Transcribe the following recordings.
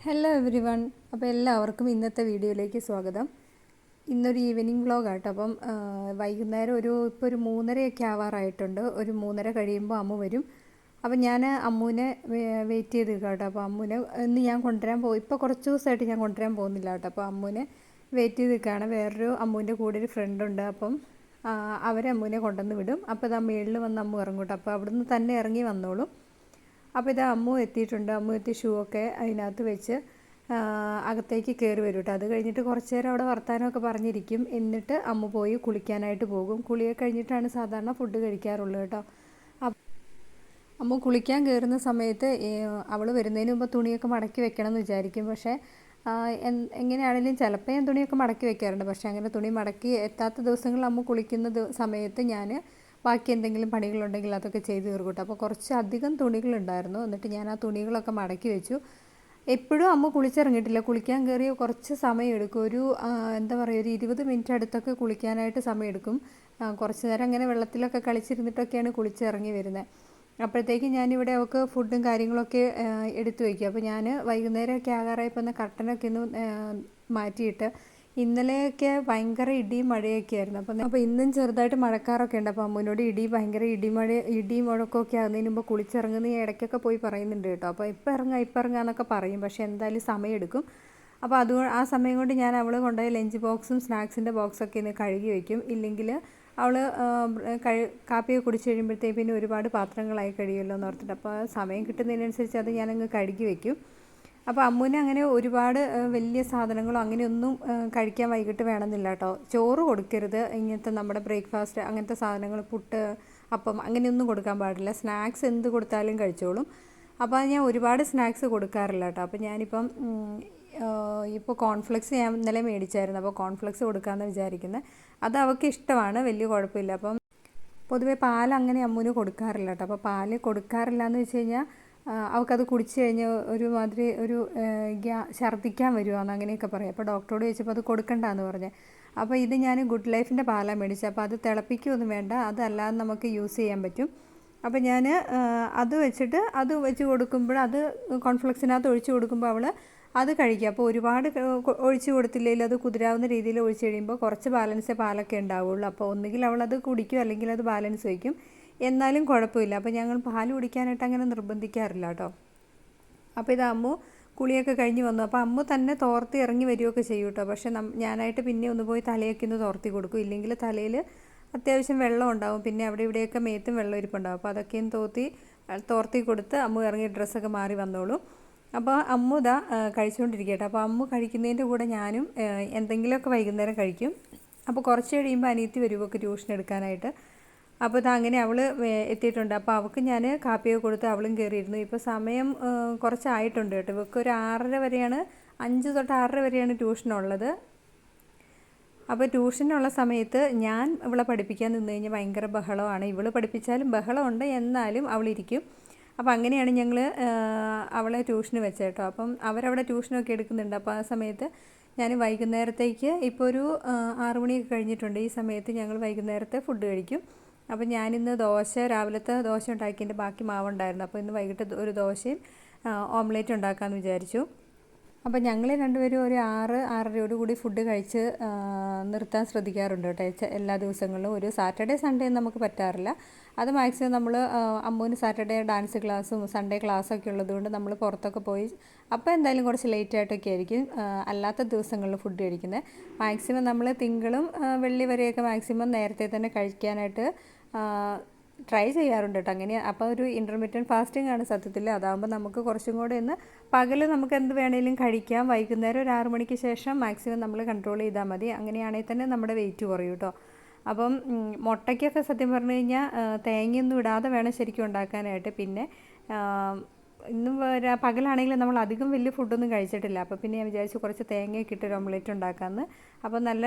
Hello every one. അപ്പോൾ എല്ലാവർക്കും ഇന്നത്തെ വീഡിയോയിലേക്ക് സ്വാഗതം. ഇന്നൊരു ഈവനിങ് വ്ളോഗാട്ടോ. അപ്പം വൈകുന്നേരം ഇപ്പോൾ ഒരു 3:30 ആവാറായിട്ടുണ്ട്. ഒരു 3:30 കഴിയുമ്പോൾ അമ്മു വരും. അപ്പം ഞാൻ അമ്മുവിനെ വെയിറ്റ് ചെയ്ത് നിൽക്കാം കേട്ടോ. അപ്പോൾ അമ്മുവിനെ ഇന്ന് ഞാൻ കൊണ്ടുവരാൻ പോകും. ഇപ്പോൾ കുറച്ച് ദിവസമായിട്ട് ഞാൻ കൊണ്ടുവരാൻ പോകുന്നില്ല കേട്ടോ. അപ്പോൾ അമ്മുവിനെ വെയിറ്റ് ചെയ്ത് നിൽക്കുകയാണ്. വേറൊരു അമ്മുവിൻ്റെ കൂടെ ഒരു ഫ്രണ്ടുണ്ട്. അപ്പം അവരെ അമ്മുവിനെ കൊണ്ടുവന്ന് വിടും. അപ്പോൾ ഇതാ മേളിൽ വന്ന് അമ്മു ഇറങ്ങും കേട്ടോ. അപ്പോൾ അവിടുന്ന് തന്നെ ഇറങ്ങി വന്നോളും. അപ്പോൾ ഇത് അമ്മു എത്തിയിട്ടുണ്ട്. അമ്മു എത്തി ഷൂ ഒക്കെ അതിനകത്ത് വെച്ച് അകത്തേക്ക് കയറി വരും കേട്ടോ. അത് കഴിഞ്ഞിട്ട് കുറച്ച് നേരം അവിടെ വർത്തമാനമൊക്കെ പറഞ്ഞിരിക്കും. എന്നിട്ട് അമ്മു പോയി കുളിക്കാനായിട്ട് പോകും. കുളിയൊക്കെ കഴിഞ്ഞിട്ടാണ് സാധാരണ ഫുഡ് കഴിക്കാറുള്ളത് കേട്ടോ. അമ്മു കുളിക്കാൻ കയറുന്ന സമയത്ത് അവൾ വരുന്നതിന് മുമ്പ് തുണിയൊക്കെ മടക്കി വെക്കണം എന്ന് വിചാരിക്കും. പക്ഷേ എങ്ങനെയാണെങ്കിലും ചിലപ്പോൾ ഞാൻ തുണിയൊക്കെ മടക്കി വെക്കാറുണ്ട്. പക്ഷേ അങ്ങനെ തുണി മടക്കി എത്താത്ത ദിവസങ്ങളിൽ അമ്മു കുളിക്കുന്ന സമയത്ത് ഞാൻ ബാക്കി എന്തെങ്കിലും പണികളുണ്ടെങ്കിൽ അതൊക്കെ ചെയ്ത് തീർക്കും. അപ്പോൾ കുറച്ച് അധികം തുണികളുണ്ടായിരുന്നു. എന്നിട്ട് ഞാൻ ആ തുണികളൊക്കെ മടക്കി വെച്ചു. എപ്പോഴും അമ്മ കുളിച്ചിറങ്ങിയിട്ടില്ല. കുളിക്കാൻ കയറിയ കുറച്ച് സമയം എടുക്കും. എന്താ പറയുക, ഒരു 20 മിനിറ്റ് അടുത്തൊക്കെ കുളിക്കാനായിട്ട് സമയം എടുക്കും. കുറച്ച് നേരം അങ്ങനെ വെള്ളത്തിലൊക്കെ കളിച്ചിരുന്നിട്ടൊക്കെയാണ് കുളിച്ചിറങ്ങി വരുന്നത്. അപ്പോഴത്തേക്ക് ഞാനിവിടെ അവൾക്ക് ഫുഡും കാര്യങ്ങളൊക്കെ എടുത്തു വയ്ക്കും. അപ്പോൾ ഞാൻ വൈകുന്നേരമൊക്കെ ആകാറായപ്പോൾ ഒന്ന് കർട്ടനൊക്കെ ഒന്ന് മാറ്റിയിട്ട്, ഇന്നലെയൊക്കെ ഭയങ്കര ഇടിയും മഴയൊക്കെ ആയിരുന്നു. അപ്പോൾ ഇന്നും ചെറുതായിട്ട് മഴക്കാറൊക്കെ ഉണ്ട്. അപ്പോൾ അമ്മൂനോട് ഭയങ്കര ഇടിയും മുഴക്കമൊക്കെ ആകുന്നതിന് മുമ്പ് കുളിച്ചിറങ്ങുന്ന ഇടയ്ക്കൊക്കെ പോയി പറയുന്നുണ്ട് കേട്ടോ. അപ്പോൾ ഇപ്പം ഇറങ്ങാം എന്നൊക്കെ പറയും. പക്ഷേ എന്തായാലും സമയമെടുക്കും. അപ്പോൾ ആ സമയം കൊണ്ട് ഞാൻ അവൾ കൊണ്ടുപോയി ലഞ്ച് ബോക്സും സ്നാക്സിൻ്റെ ബോക്സൊക്കെ ഇന്ന് കഴുകി വയ്ക്കും. ഇല്ലെങ്കിൽ അവൾ കാപ്പിയൊക്കെ കുടിച്ച് കഴിയുമ്പോഴത്തേക്ക് പിന്നെ ഒരുപാട് പാത്രങ്ങളായി കഴിയുമല്ലോ എന്ന് ഓർത്തിട്ട്. അപ്പോൾ സമയം കിട്ടുന്നതിനനുസരിച്ച് അത് ഞാനങ്ങ് കഴുകി വയ്ക്കും. അപ്പോൾ അമ്മുവിന് അങ്ങനെ ഒരുപാട് വലിയ സാധനങ്ങളോ അങ്ങനെയൊന്നും കഴിക്കാൻ വൈകിട്ട് വേണമെന്നില്ല കേട്ടോ. ചോറ് കൊടുക്കരുത്. ഇങ്ങനത്തെ നമ്മുടെ ബ്രേക്ക്ഫാസ്റ്റ് അങ്ങനത്തെ സാധനങ്ങൾ, പുട്ട്, അപ്പം അങ്ങനെയൊന്നും കൊടുക്കാൻ പാടില്ല. സ്നാക്സ് എന്ത് കൊടുത്താലും കഴിച്ചോളും. അപ്പോൾ ഞാൻ ഒരുപാട് സ്നാക്സ് കൊടുക്കാറില്ല കേട്ടോ. അപ്പോൾ ഞാനിപ്പം ഇപ്പോൾ കോൺഫ്ലെക്സ് ഞാൻ ഇന്നലെ മേടിച്ചായിരുന്നു. അപ്പോൾ കോൺഫ്ലെക്സ് കൊടുക്കാമെന്ന് വിചാരിക്കുന്നത്. അത് അവൾക്ക് ഇഷ്ടമാണ്, വലിയ കുഴപ്പമില്ല. അപ്പം പൊതുവേ പാൽ അങ്ങനെ അമ്മുവിന് കൊടുക്കാറില്ല കേട്ടോ. അപ്പോൾ പാൽ കൊടുക്കാറില്ല എന്ന് വെച്ച് കഴിഞ്ഞാൽ അവൾക്കത് കുടിച്ച് കഴിഞ്ഞ് ഒരുമാതിരി ഛർദ്ദിക്കാൻ വരുവാന്ന് അങ്ങനെയൊക്കെ പറയും. അപ്പോൾ ഡോക്ടറോട് ചോദിച്ചപ്പോൾ അത് കൊടുക്കണ്ടെന്ന് പറഞ്ഞത്. അപ്പോൾ ഇത് ഞാൻ ഗുഡ് ലൈഫിൻ്റെ പാലാണ് മേടിച്ചത്. അപ്പോൾ അത് തിളപ്പിക്കുകയൊന്നും വേണ്ട, അതല്ലാതെ നമുക്ക് യൂസ് ചെയ്യാൻ പറ്റും. അപ്പോൾ ഞാൻ അത് വെച്ച് കൊടുക്കുമ്പോൾ അത് കോൺഫ്ലെക്സിനകത്ത് ഒഴിച്ച് കൊടുക്കുമ്പോൾ അവൾ അത് കഴിക്കുക. അപ്പോൾ ഒരുപാട് ഒഴിച്ച് കൊടുത്തില്ലെങ്കിൽ അത് കുതിരാവുന്ന രീതിയിൽ ഒഴിച്ച് കഴിയുമ്പോൾ കുറച്ച് പാലൊക്കെ ഉണ്ടാവുള്ളൂ. അപ്പോൾ ഒന്നുകിൽ അവളത് കുടിക്കും, അല്ലെങ്കിൽ അത് ബാലൻസ് വയ്ക്കും. എന്നാലും കുഴപ്പമില്ല. അപ്പോൾ ഞങ്ങൾ പാൽ കുടിക്കാനായിട്ട് അങ്ങനെ നിർബന്ധിക്കാറില്ല കേട്ടോ. അപ്പോൾ ഇത് അമ്മു കുളിയൊക്കെ കഴിഞ്ഞ് വന്നു. അപ്പോൾ അമ്മു തന്നെ തോർത്തി ഇറങ്ങി വരികയൊക്കെ ചെയ്യും കേട്ടോ. പക്ഷേ ഞാനായിട്ട് പിന്നെ ഒന്ന് പോയി തലയൊക്കെ ഒന്ന് തോർത്തി കൊടുക്കും. ഇല്ലെങ്കിൽ തലയിൽ അത്യാവശ്യം വെള്ളം ഉണ്ടാവും. പിന്നെ അവിടെ ഇവിടെയൊക്കെ മേത്തും വെള്ളം ഇരിപ്പുണ്ടാവും. അപ്പോൾ അതൊക്കെയും തോർത്തി കൊടുത്ത് അമ്മു ഇറങ്ങി ഡ്രസ്സൊക്കെ മാറി വന്നോളൂ. അപ്പോൾ അമ്മു ഇതാ കഴിച്ചുകൊണ്ടിരിക്കട്ടെ. അപ്പോൾ അമ്മു കഴിക്കുന്നതിൻ്റെ കൂടെ ഞാനും എന്തെങ്കിലുമൊക്കെ വൈകുന്നേരം കഴിക്കും. അപ്പോൾ കുറച്ച് കഴിയുമ്പോൾ അനിയത്തി വരുമൊക്കെ ട്യൂഷൻ എടുക്കാനായിട്ട്. അപ്പോൾ അങ്ങനെ അവൾ എത്തിയിട്ടുണ്ട്. അപ്പോൾ അവൾക്ക് ഞാൻ കാപ്പിയൊക്കെ കൊടുത്ത് അവളും കയറിയിരുന്നു. ഇപ്പോൾ സമയം കുറച്ചായിട്ടുണ്ട് കേട്ടോ. ഇവൾക്ക് ഒരു 6:30 വരെയാണ്, 5 തൊട്ട് 6:30 വരെയാണ് ട്യൂഷനുള്ളത്. അപ്പോൾ ട്യൂഷനുള്ള സമയത്ത് ഞാൻ ഇവളെ പഠിപ്പിക്കാൻ നിന്ന് കഴിഞ്ഞാൽ ഭയങ്കര ബഹളമാണ്. ഇവൾ പഠിപ്പിച്ചാലും ബഹളമുണ്ട്, എന്നാലും അവളിരിക്കും. അപ്പോൾ അങ്ങനെയാണ് ഞങ്ങൾ അവളെ ട്യൂഷന് വെച്ചത് കേട്ടോ. അപ്പം അവരവിടെ ട്യൂഷനൊക്കെ എടുക്കുന്നുണ്ട്. അപ്പോൾ ആ സമയത്ത് ഞാൻ വൈകുന്നേരത്തേക്ക് ഇപ്പോൾ ഒരു 6 മണിയൊക്കെ കഴിഞ്ഞിട്ടുണ്ട്. ഈ സമയത്ത് ഞങ്ങൾ വൈകുന്നേരത്തെ ഫുഡ് കഴിക്കും. അപ്പോൾ ഞാനിന്ന് രാവിലത്തെ ദോശ ഉണ്ടാക്കിയതിൻ്റെ ബാക്കി മാവുണ്ടായിരുന്നു. അപ്പോൾ ഇന്ന് വൈകിട്ട് ഒരു ദോശയും ഓംലേറ്റ് ഉണ്ടാക്കാമെന്ന് വിചാരിച്ചു. അപ്പോൾ ഞങ്ങൾ രണ്ടുപേരും ഒരു 6-6:30 കൂടി ഫുഡ് കഴിച്ച് നിർത്താൻ ശ്രദ്ധിക്കാറുണ്ട് കേട്ടോ. എല്ലാ ദിവസങ്ങളിലും ഒരു സാറ്റർഡേ സൺഡേ നമുക്ക് പറ്റാറില്ല. അത് മാക്സിമം നമ്മൾ അമ്മുവിന് സാറ്റർഡേ ഡാൻസ് ക്ലാസ്സും സൺഡേ ക്ലാസ്സൊക്കെ ഉള്ളതുകൊണ്ട് നമ്മൾ പുറത്തൊക്കെ പോയി അപ്പോൾ എന്തായാലും കുറച്ച് ലേറ്റായിട്ടൊക്കെ ആയിരിക്കും അല്ലാത്ത ദിവസങ്ങളിൽ ഫുഡ് കഴിക്കുന്നത്. മാക്സിമം നമ്മൾ തിങ്കളും വെള്ളി വരെയൊക്കെ മാക്സിമം നേരത്തെ തന്നെ കഴിക്കാനായിട്ട് ട്രൈ ചെയ്യാറുണ്ട് കേട്ടോ. അങ്ങനെ അപ്പോൾ ഒരു ഇൻ്റർമീഡിയറ്റ് ഫാസ്റ്റിംഗ് ആണ് സത്യത്തിൽ. അതാകുമ്പോൾ നമുക്ക് കുറച്ചും കൂടെ ഒന്ന് പകൽ നമുക്ക് എന്ത് വേണമെങ്കിലും കഴിക്കാം. വൈകുന്നേരം ഒരു 6 മണിക്ക് ശേഷം മാക്സിമം നമ്മൾ കൺട്രോൾ ചെയ്താൽ മതി. അങ്ങനെയാണെങ്കിൽ തന്നെ നമ്മുടെ വെയിറ്റ് കുറയും കേട്ടോ. അപ്പം മുട്ടയ്ക്കൊക്കെ സത്യം പറഞ്ഞു കഴിഞ്ഞാൽ തേങ്ങയൊന്നും ഇടാതെ വേണം ശരിക്കും ഉണ്ടാക്കാനായിട്ട്. പിന്നെ ഇന്നും പകലാണെങ്കിലും നമ്മൾ അധികം വലിയ ഫുഡൊന്നും കഴിച്ചിട്ടില്ല. അപ്പോൾ പിന്നെ ഞാൻ വിചാരിച്ചു കുറച്ച് തേങ്ങയൊക്കെ ഇട്ടൊരു ഓംലെറ്റ് ഉണ്ടാക്കാമെന്ന്. അപ്പം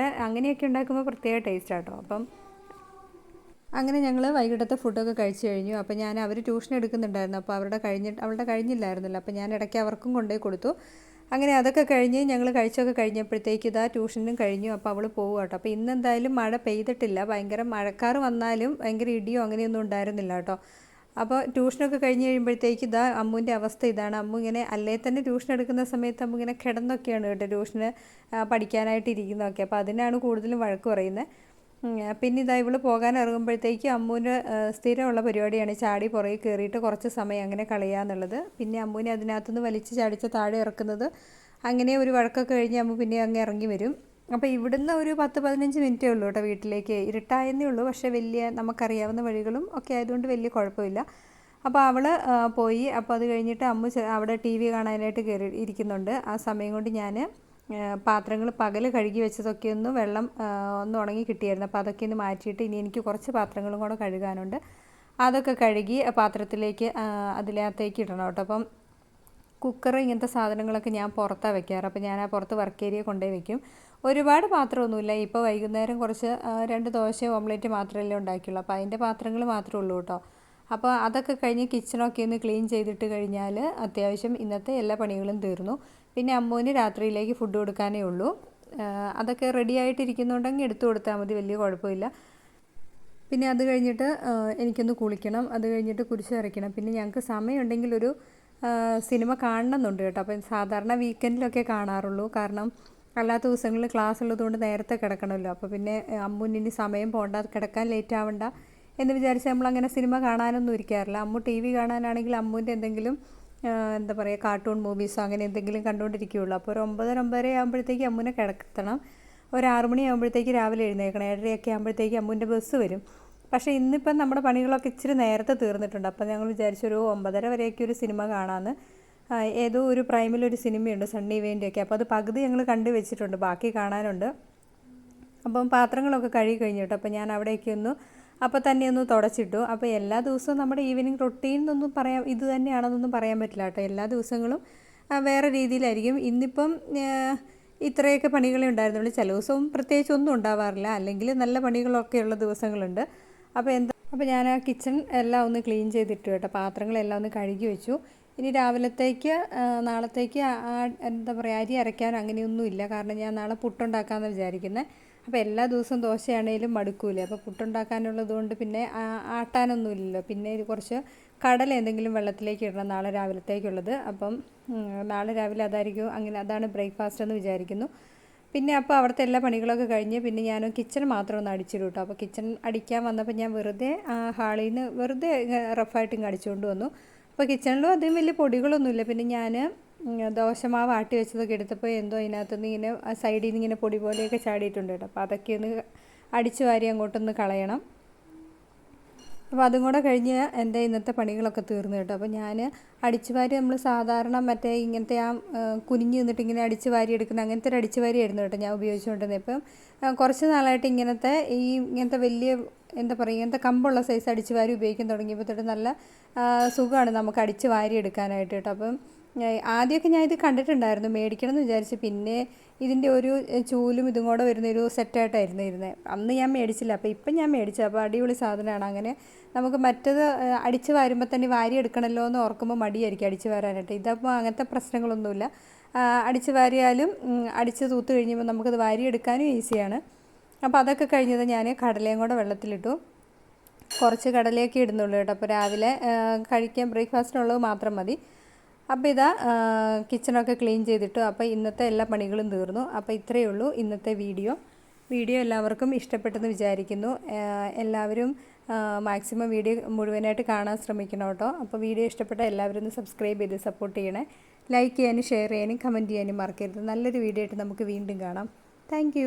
അങ്ങനെയൊക്കെ ഉണ്ടാക്കുമ്പോൾ പ്രത്യേക ടേസ്റ്റ് കേട്ടോ. അപ്പം അങ്ങനെ ഞങ്ങൾ വൈകിട്ടത്തെ ഫുഡൊക്കെ കഴിച്ച് കഴിഞ്ഞു. അപ്പോൾ അവർ ട്യൂഷൻ എടുക്കുന്നുണ്ടായിരുന്നു. അപ്പോൾ അവളുടെ കഴിഞ്ഞില്ലായിരുന്നല്ലോ. അപ്പോൾ ഞാൻ ഇടയ്ക്ക് അവർക്കും കൊണ്ടുപോയി കൊടുത്തു. അങ്ങനെ അതൊക്കെ കഴിഞ്ഞ് ഞങ്ങൾ കഴിച്ചൊക്കെ കഴിഞ്ഞപ്പോഴത്തേക്ക് ഇതാ ട്യൂഷനും കഴിഞ്ഞു. അപ്പോൾ അവൾ പോകും കേട്ടോ. അപ്പോൾ ഇന്നെന്തായാലും മഴ പെയ്തിട്ടില്ല. ഭയങ്കര മഴക്കാറ് വന്നാലും ഭയങ്കര ഇടിയോ അങ്ങനെയൊന്നും ഉണ്ടായിരുന്നില്ല കേട്ടോ. അപ്പോൾ ട്യൂഷനൊക്കെ കഴിഞ്ഞ് കഴിയുമ്പോഴത്തേക്ക് ഇതാ അമ്മുവിൻ്റെ അവസ്ഥ ഇതാണ്. അമ്മു ഇങ്ങനെ അല്ലേ തന്നെ ട്യൂഷൻ എടുക്കുന്ന സമയത്ത് അമ്മു ഇങ്ങനെ കിടന്നൊക്കെയാണ് കേട്ടോ ട്യൂഷന് പഠിക്കാനായിട്ട് ഇരിക്കുന്നതൊക്കെ. അപ്പോൾ അതിനാണ് കൂടുതലും വഴക്ക് പറയുന്നത്. പിന്നെ ഇതാ ഇവള് പോകാൻ ഇറങ്ങുമ്പോഴത്തേക്ക് അമ്മുവിൻ്റെ സ്ഥിരമുള്ള പരിപാടിയാണ് ചാടി പുറകെ കയറിയിട്ട് കുറച്ച് സമയം അങ്ങനെ കളയാന്നുള്ളത്. പിന്നെ അമ്മുവിനെ അതിനകത്തുനിന്ന് വലിച്ച് ചാടിച്ച് താഴെ ഇറക്കുന്നത്. അങ്ങനെ ഒരു വഴക്കൊക്കെ കഴിഞ്ഞ് അമ്മു പിന്നെ അങ്ങ് ഇറങ്ങി വരും. അപ്പോൾ ഇവിടുന്ന് ഒരു 10-15 മിനിറ്റേ ഉള്ളൂ കേട്ടോ വീട്ടിലേക്ക്. ഇരുട്ടായെന്നേ ഉള്ളൂ, പക്ഷേ വലിയ നമുക്കറിയാവുന്ന വഴികളും ഒക്കെ ആയതുകൊണ്ട് വലിയ കുഴപ്പമില്ല. അപ്പോൾ അവൾ പോയി. അപ്പോൾ അത് കഴിഞ്ഞിട്ട് അമ്മു അവിടെ TV കാണാനായിട്ട് കയറി ഇരിക്കുന്നുണ്ട്. ആ സമയം കൊണ്ട് ഞാൻ പാത്രങ്ങൾ പകൽ കഴുകി വെച്ചതൊക്കെ ഒന്ന് വെള്ളം ഒന്ന് ഉണങ്ങി കിട്ടിയായിരുന്നു. അപ്പോൾ അതൊക്കെ ഒന്ന് മാറ്റിയിട്ട് ഇനി എനിക്ക് കുറച്ച് പാത്രങ്ങളും കൂടെ കഴുകാനുണ്ട്. അതൊക്കെ കഴുകി പാത്രത്തിലേക്ക് അതിനകത്തേക്ക് ഇടണം കേട്ടോ. അപ്പം കുക്കർ ഇങ്ങനത്തെ സാധനങ്ങളൊക്കെ ഞാൻ പുറത്താണ് വെക്കാറ്. അപ്പോൾ ഞാൻ ആ പുറത്ത് വർക്ക് ഏരിയ കൊണ്ടുപോയി വെക്കും. ഒരുപാട് പാത്രമൊന്നുമില്ല. ഇപ്പോൾ വൈകുന്നേരം കുറച്ച് 2 ദോശയും ഓംലെറ്റ് മാത്രമല്ലേ ഉണ്ടാക്കിയുള്ളൂ. അപ്പോൾ അതിൻ്റെ പാത്രങ്ങൾ മാത്രമേ ഉള്ളൂ കേട്ടോ. അപ്പോൾ അതൊക്കെ കഴിഞ്ഞ് കിച്ചണൊക്കെ ഒന്ന് ക്ലീൻ ചെയ്തിട്ട് കഴിഞ്ഞാൽ അത്യാവശ്യം ഇന്നത്തെ എല്ലാ പണികളും തീർന്നു. പിന്നെ അമ്മുവിന് രാത്രിയിലേക്ക് ഫുഡ് കൊടുക്കാനേ ഉള്ളൂ. അതൊക്കെ റെഡി ആയിട്ടിരിക്കുന്നുണ്ടെങ്കിൽ എടുത്തു കൊടുത്താൽ മതി, വലിയ കുഴപ്പമില്ല. പിന്നെ അത് കഴിഞ്ഞിട്ട് എനിക്കൊന്ന് കുളിക്കണം. അത് കഴിഞ്ഞിട്ട് കുരിശ് വരയ്ക്കണം. പിന്നെ ഞങ്ങൾക്ക് സമയമുണ്ടെങ്കിൽ ഒരു സിനിമ കാണണമെന്നുണ്ട് കേട്ടോ. അപ്പം സാധാരണ വീക്കെൻഡിലൊക്കെ കാണാറുള്ളൂ. കാരണം അല്ലാത്ത ദിവസങ്ങളിൽ ക്ലാസ് ഉള്ളതുകൊണ്ട് നേരത്തെ കിടക്കണമല്ലോ. അപ്പോൾ പിന്നെ അമ്മുവിന് സമയം പോകണ്ട, കിടക്കാൻ ലേറ്റ് ആവണ്ട എന്ന് വിചാരിച്ച് നമ്മളങ്ങനെ സിനിമ കാണാനൊന്നും ഇരിക്കാറില്ല. അമ്മു TV കാണാനാണെങ്കിൽ അമ്മുവിൻ്റെ എന്തെങ്കിലും എന്താ പറയുക കാർട്ടൂൺ മൂവീസോ അങ്ങനെ എന്തെങ്കിലും കണ്ടുകൊണ്ടിരിക്കുകയുള്ളൂ. അപ്പോൾ ഒരു 9-9:30 ആകുമ്പോഴത്തേക്ക് അമ്മുവിനെ കിടത്തണം. ഒരു 6 മണിയാകുമ്പോഴത്തേക്ക് രാവിലെ എഴുന്നേൽക്കണം. 7:30 ആകുമ്പോഴത്തേക്ക് അമ്മുവിൻ്റെ ബസ് വരും. പക്ഷേ ഇന്നിപ്പം നമ്മുടെ പണികളൊക്കെ ഇച്ചിരി നേരത്തെ തീർന്നിട്ടുണ്ട്. അപ്പോൾ ഞങ്ങൾ വിചാരിച്ചു ഒരു 9:30 വരെയൊക്കെ ഒരു സിനിമ കാണാമെന്ന്. ഏതോ ഒരു പ്രൈമിലൊരു സിനിമയുണ്ട് സണ്ണി വേണ്ടിയൊക്കെ. അപ്പോൾ അത് പകുതി ഞങ്ങൾ കണ്ടു വെച്ചിട്ടുണ്ട്, ബാക്കി കാണാനുണ്ട്. അപ്പം പാത്രങ്ങളൊക്കെ കഴുകി കഴിഞ്ഞു കേട്ടോ. അപ്പോൾ ഞാൻ അവിടേക്ക് അപ്പോൾ തന്നെ ഒന്ന് തുടച്ചിട്ടു. അപ്പോൾ എല്ലാ ദിവസവും നമ്മുടെ ഈവനിങ് റൊട്ടീൻ എന്നൊന്നും പറയാം ഇത് തന്നെയാണെന്നൊന്നും പറയാൻ പറ്റില്ല കേട്ടോ. എല്ലാ ദിവസങ്ങളും വേറെ രീതിയിലായിരിക്കും. ഇന്നിപ്പം ഇത്രയൊക്കെ പണികളേ ഉണ്ടായിരുന്നുള്ളൂ. ചില ദിവസവും പ്രത്യേകിച്ച് ഒന്നും ഉണ്ടാവാറില്ല, അല്ലെങ്കിൽ നല്ല പണികളൊക്കെയുള്ള ദിവസങ്ങളുണ്ട്. അപ്പോൾ ഞാൻ ആ കിച്ചൺ എല്ലാം ഒന്ന് ക്ലീൻ ചെയ്തിട്ടു കേട്ടോ. പാത്രങ്ങളെല്ലാം ഒന്ന് കഴുകി വെച്ചു. ഇനി രാവിലത്തേക്ക് നാളത്തേക്ക് എന്താ പറയുക അരി അരയ്ക്കാൻ അങ്ങനെയൊന്നുമില്ല. കാരണം ഞാൻ നാളെ പുട്ടുണ്ടാക്കാമെന്ന് വിചാരിക്കുന്നത്. അപ്പോൾ എല്ലാ ദിവസവും ദോശയാണേലും മടുക്കൂലേ. അപ്പോൾ പുട്ടുണ്ടാക്കാനുള്ളത് കൊണ്ട് പിന്നെ ആട്ടാനൊന്നുമില്ലല്ലോ. പിന്നെ കുറച്ച് കടല എന്തെങ്കിലും വെള്ളത്തിലേക്ക് ഇടണം നാളെ രാവിലത്തേക്കുള്ളത്. അപ്പം നാളെ രാവിലെ അതായിരിക്കും, അങ്ങനെ അതാണ് ബ്രേക്ക്ഫാസ്റ്റ് എന്ന് വിചാരിക്കുന്നു. പിന്നെ അപ്പോൾ അവിടുത്തെ എല്ലാ പണികളൊക്കെ കഴിഞ്ഞ് പിന്നെ ഞാൻ കിച്ചൺ മാത്രം ഒന്ന് അടിച്ചിടും കേട്ടോ. അപ്പോൾ കിച്ചൺ അടിക്കാൻ വന്നപ്പോൾ ഞാൻ വെറുതെ ഹാളിൽ നിന്ന് വെറുതെ റഫായിട്ട് ഇങ്ങ് അടിച്ചുകൊണ്ട് വന്നു. അപ്പോൾ കിച്ചണിലും അധികം വലിയ പൊടികളൊന്നുമില്ല. പിന്നെ ഞാൻ ദോശമാവ് ആട്ടി വെച്ചതൊക്കെ എടുത്തപ്പോൾ എന്തോ അതിനകത്തുനിന്ന് ഇങ്ങനെ സൈഡിൽ നിന്ന് ഇങ്ങനെ പൊടി പോലെയൊക്കെ ചാടിയിട്ടുണ്ട് കേട്ടോ. അപ്പോൾ അതൊക്കെ ഒന്ന് അടിച്ചു വാരി അങ്ങോട്ടൊന്ന് കളയണം. അപ്പോൾ അതും കൂടെ കഴിഞ്ഞ് എൻ്റെ ഇന്നത്തെ പണികളൊക്കെ തീർന്നു കേട്ടോ. അപ്പോൾ ഞാൻ അടിച്ചു വാരി നമ്മൾ സാധാരണ മറ്റേ ഇങ്ങനത്തെ കുനിഞ്ഞ് നിന്നിട്ട് ഇങ്ങനെ അടിച്ചു വാരി എടുക്കുന്ന അങ്ങനത്തെ ഒരു അടിച്ചു വാരി ആയിരുന്നു കേട്ടോ ഞാൻ ഉപയോഗിച്ചുകൊണ്ടിരുന്നത്. ഇപ്പം കുറച്ച് നാളായിട്ട് ഇങ്ങനത്തെ വലിയ എന്താ പറയുക ഇങ്ങനത്തെ കമ്പുള്ള സൈസ് അടിച്ചു വാരി ഉപയോഗിക്കാൻ തുടങ്ങിയപ്പോൾ തൊട്ട് നല്ല സുഖമാണ് നമുക്ക് അടിച്ചു വാരി എടുക്കാനായിട്ട് കേട്ടോ. അപ്പം ആദ്യമൊക്കെ ഞാൻ ഇത് കണ്ടിട്ടുണ്ടായിരുന്നു, മേടിക്കണം എന്ന് വിചാരിച്ച്. പിന്നെ ഇതിൻ്റെ ഒരു ചൂലും ഇതും കൂടെ വരുന്നൊരു സെറ്റായിട്ടായിരുന്നു ഇരുന്നത്. അന്ന് ഞാൻ മേടിച്ചില്ല. അപ്പോൾ ഇപ്പം ഞാൻ മേടിച്ചു. അപ്പോൾ അടിപൊളി സാധനമാണ്. അങ്ങനെ നമുക്ക് മറ്റത് അടിച്ച് വാരുമ്പോൾ തന്നെ വാരി എടുക്കണമല്ലോ എന്ന് ഓർക്കുമ്പോൾ മടിയായിരിക്കും അടിച്ച് വാരാനായിട്ട്. ഇതപ്പോൾ അങ്ങനത്തെ പ്രശ്നങ്ങളൊന്നുമില്ല. അടിച്ച് വാരിയാലും അടിച്ച് തൂത്ത് കഴിയുമ്പോൾ നമുക്കത് വാരിയെടുക്കാനും ഈസിയാണ്. അപ്പോൾ അതൊക്കെ കഴിഞ്ഞത് ഞാൻ കടലയും കൂടെ വെള്ളത്തിലിട്ടു. കുറച്ച് കടലയൊക്കെ ഇടുന്നുള്ളൂ കേട്ടോ. അപ്പോൾ രാവിലെ കഴിക്കാൻ ബ്രേക്ക്ഫാസ്റ്റിനുള്ളത് മാത്രം മതി. അപ്പോൾ ഇതാ കിച്ചണൊക്കെ ക്ലീൻ ചെയ്തിട്ടു. അപ്പോൾ ഇന്നത്തെ എല്ലാ പണികളും തീർന്നു. അപ്പോൾ ഇത്രയേ ഉള്ളൂ ഇന്നത്തെ വീഡിയോ എല്ലാവർക്കും ഇഷ്ടപ്പെട്ടെന്ന് വിചാരിക്കുന്നു. എല്ലാവരും മാക്സിമം വീഡിയോ മുഴുവനായിട്ട് കാണാൻ ശ്രമിക്കണം കേട്ടോ. അപ്പോൾ വീഡിയോ ഇഷ്ടപ്പെട്ട എല്ലാവരും ഒന്ന് സബ്സ്ക്രൈബ് ചെയ്ത് സപ്പോർട്ട് ചെയ്യണേ. ലൈക്ക് ചെയ്യാനും ഷെയർ ചെയ്യാനും കമൻറ്റ് ചെയ്യാനും മറക്കരുത്. നല്ലൊരു വീഡിയോ ആയിട്ട് നമുക്ക് വീണ്ടും കാണാം. താങ്ക്